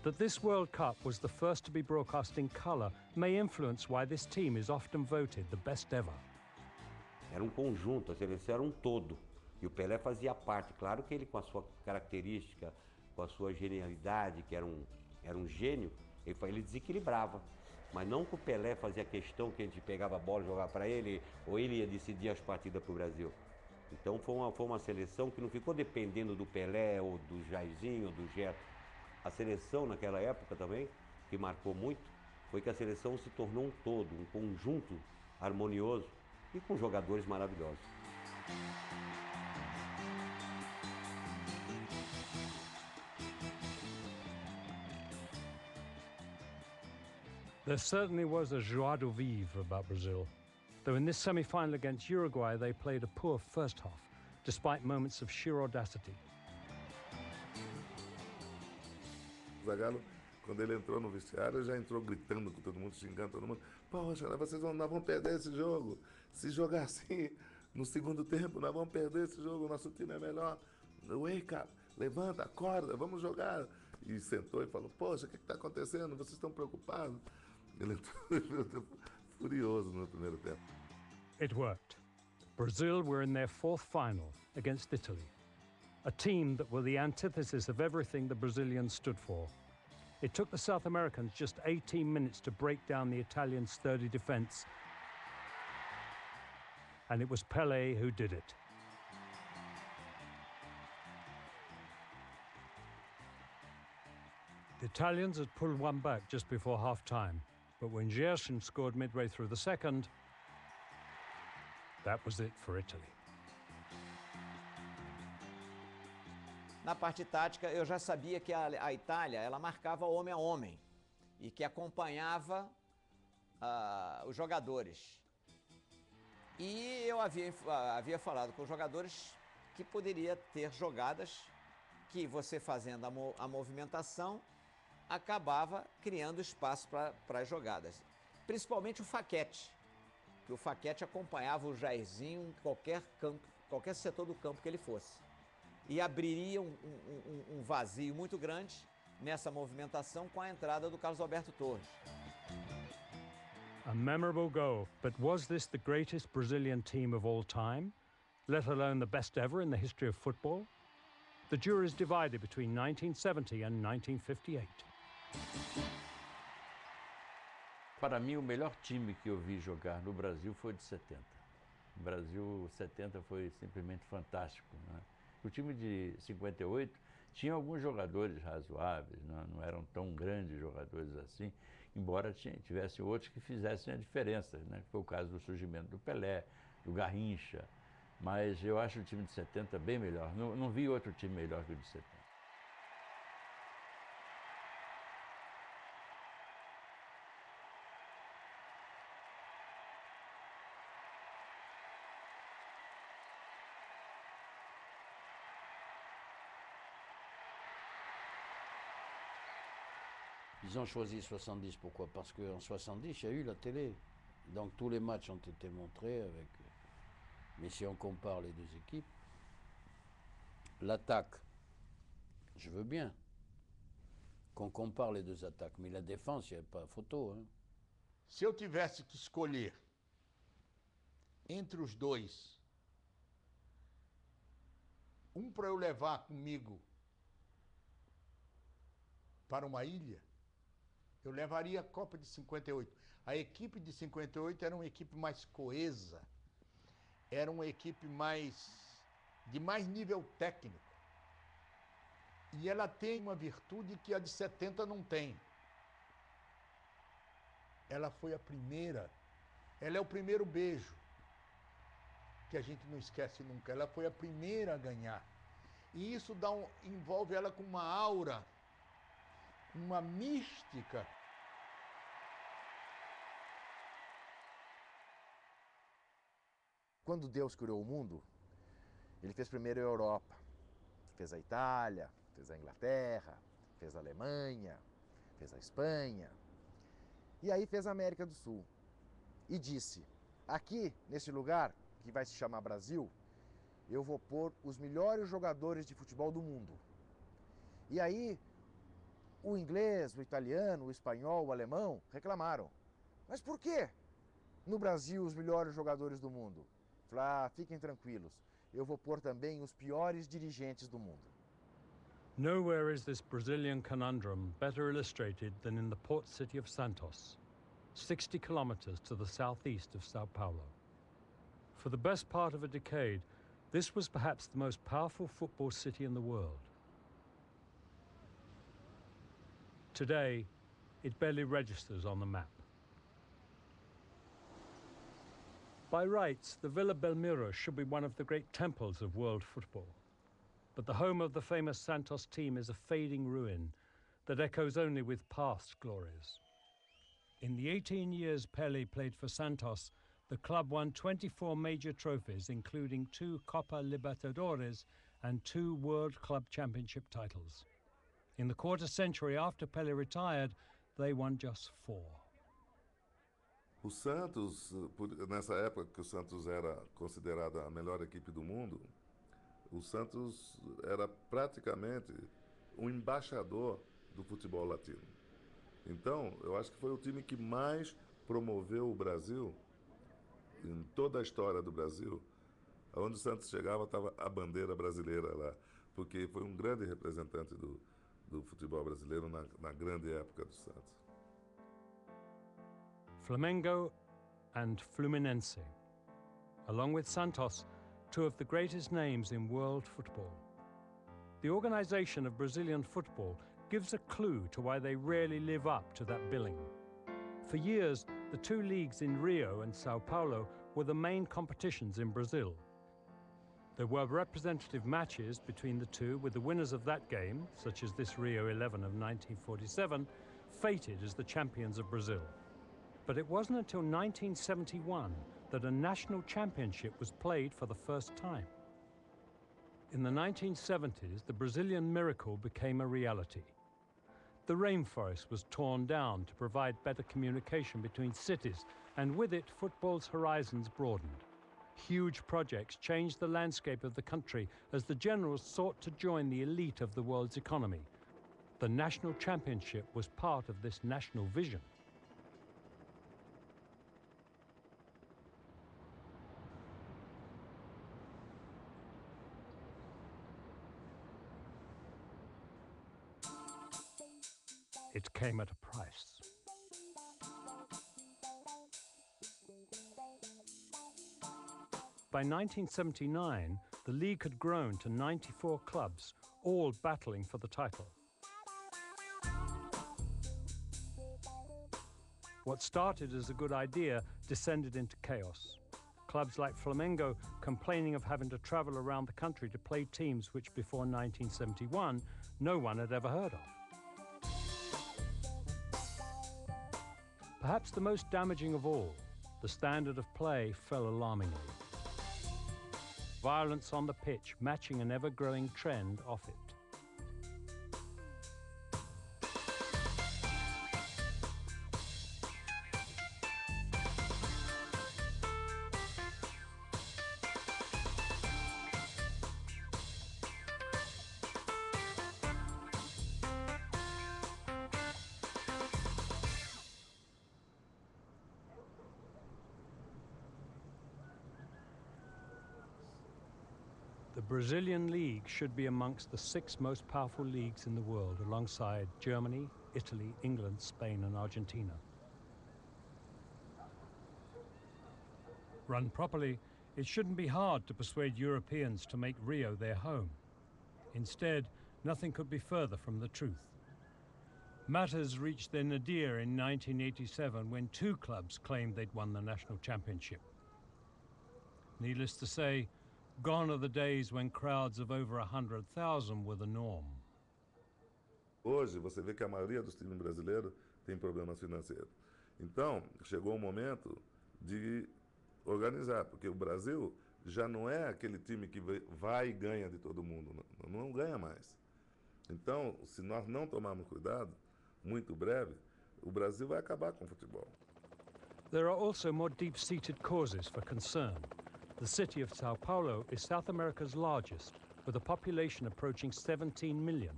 That this World Cup was the first to be broadcast in colour may influence why this team is often voted the best ever. Era conjunto, a seleção era todo. E o Pelé fazia parte. Claro que ele, com a sua característica, com a sua genialidade, que era um gênio, ele desequilibrava. Mas não que o Pelé fazia questão que a gente pegava a bola e jogava para ele, ou ele ia decidir as partidas para o Brasil. Então foi uma seleção que não ficou dependendo do Pelé, ou do Jairzinho, ou do Gerto. A seleção naquela época também, que marcou muito, foi que a seleção se tornou um todo, um conjunto harmonioso e com jogadores maravilhosos. There certainly was a joie de vivre about Brazil, though in this semi-final against Uruguay they played a poor first half, despite moments of sheer audacity. O Zagallo, quando ele entrou no vestiário, já entrou gritando com todo mundo, xingando todo mundo. Poxa, vocês nós vamos perder esse jogo. Se jogar assim no segundo tempo, nós vamos perder esse jogo, o nosso time é melhor. Wake up, levanta, acorda, vamos jogar. E sentou e falou, poxa, o que está acontecendo? Vocês estão preocupados? Ele entrou furioso no primeiro tempo. It worked. Brazil were in their fourth final against Italy, a team that were the antithesis of everything the Brazilians stood for. It took the South Americans just 18 minutes to break down the Italians' sturdy defence, and it was Pelé who did it. The Italians had pulled one back just before half-time, but when Gerson scored midway through the second, that was it for Italy. Na parte tática, eu já sabia que a Itália ela marcava homem a homem e que acompanhava os jogadores. E eu havia falado com os jogadores que poderia ter jogadas que você fazendo a movimentação acabava criando espaço para as jogadas. Principalmente o Faquete, que o Faquete acompanhava o Jairzinho em qualquer setor do campo que ele fosse. E abriria um vazio muito grande nessa movimentação com a entrada do Carlos Alberto Torres. A memorable goal, but was this the greatest Brazilian team of all time, let alone the best ever in the history of football? The jury is divided between 1970 and 1958. Para mim, o melhor time que eu vi jogar no Brasil foi o de 70. O Brasil 70 foi simplesmente fantástico, né? O time de 58 tinha alguns jogadores razoáveis, não eram tão grandes jogadores assim, embora tivesse outros que fizessem a diferença, né? Foi o caso do surgimento do Pelé, do Garrincha, mas eu acho o time de 70 bem melhor. Não vi outro time melhor que o de 70. Ils ont choisi 70, pourquoi? Parce qu'en 70, il y a eu la télé. Donc tous les matchs ont été montrés avec... Mais si on compare les deux équipes, l'attaque, je veux bien qu'on compare les deux attaques, mais la défense, il n'y a pas photo. Hein. Se eu tivesse que escolher entre os dois, para eu levar comigo para uma ilha, eu levaria a Copa de 58. A equipe de 58 era uma equipe mais coesa, era uma equipe de mais nível técnico. E ela tem uma virtude que a de 70 não tem. Ela foi a primeira, ela é o primeiro beijo, que a gente não esquece nunca. Ela foi a primeira a ganhar. E isso envolve ela com uma aura, uma mística. Quando Deus criou o mundo, ele fez primeiro a Europa, fez a Itália, fez a Inglaterra, fez a Alemanha, fez a Espanha, e aí fez a América do Sul. E disse, aqui, nesse lugar, que vai se chamar Brasil, eu vou pôr os melhores jogadores de futebol do mundo. E aí, O inglês, o italiano, o espanhol, o alemão reclamaram. Mas por quê? No Brasil, os melhores jogadores do mundo. Fiquem tranquilos, eu vou pôr também os piores dirigentes do mundo. Nowhere is this Brazilian conundrum better illustrated than in the port city of Santos, 60 kilometers to the southeast of Sao Paulo. For the best part of a decade, this was perhaps the most powerful football city in the world. Today, it barely registers on the map. By rights, the Vila Belmiro should be one of the great temples of world football. But the home of the famous Santos team is a fading ruin that echoes only with past glories. In the 18 years Pelé played for Santos, the club won 24 major trophies, including 2 Copa Libertadores and 2 World Club Championship titles. In the quarter century after Pelé retired, they won just 4. O Santos, nessa época que o Santos era considerada a melhor equipe do mundo, o Santos era praticamente um embaixador do futebol latino. Então, eu acho que foi o time que mais promoveu o Brasil, em toda a história do Brasil. Onde o Santos chegava, estava a bandeira brasileira lá, porque foi um grande representante do futebol brasileiro na grande época do Santos. Flamengo and Fluminense, along with Santos, 2 of the greatest names in world football. The organization of Brazilian football gives a clue to why they rarely live up to that billing. For years, the 2 leagues in Rio and Sao Paulo were the main competitions in Brazil. There were representative matches between the 2, with the winners of that game, such as this Rio 11 of 1947, fated as the champions of Brazil. But it wasn't until 1971 that a national championship was played for the first time. In the 1970s, the Brazilian miracle became a reality. The rainforest was torn down to provide better communication between cities, and with it, football's horizons broadened. Huge projects changed the landscape of the country as the generals sought to join the elite of the world's economy. The national championship was part of this national vision. It came at a price. By 1979, the league had grown to 94 clubs, all battling for the title. What started as a good idea descended into chaos. Clubs like Flamengo complaining of having to travel around the country to play teams which before 1971 no one had ever heard of. Perhaps the most damaging of all, the standard of play fell alarmingly. Violence on the pitch matching an ever-growing trend off it. The Brazilian league should be amongst the 6 most powerful leagues in the world, alongside Germany, Italy, England, Spain, and Argentina. Run properly, it shouldn't be hard to persuade Europeans to make Rio their home. Instead, nothing could be further from the truth. Matters reached their nadir in 1987 when 2 clubs claimed they'd won the national championship. Needless to say, gone are the days when crowds of over 100,000 were the norm. Hoje, você vê que a maioria dos times brasileiros tem problemas financeiros. Então, chegou o momento de organizar, porque o Brasil já não é aquele time que vai e ganha de todo mundo, não ganha mais. Então, se nós não tomarmos cuidado, muito breve, o Brasil vai acabar com o futebol. There are also more deep-seated causes for concern. The city of Sao Paulo is South America's largest, with a population approaching 17 million.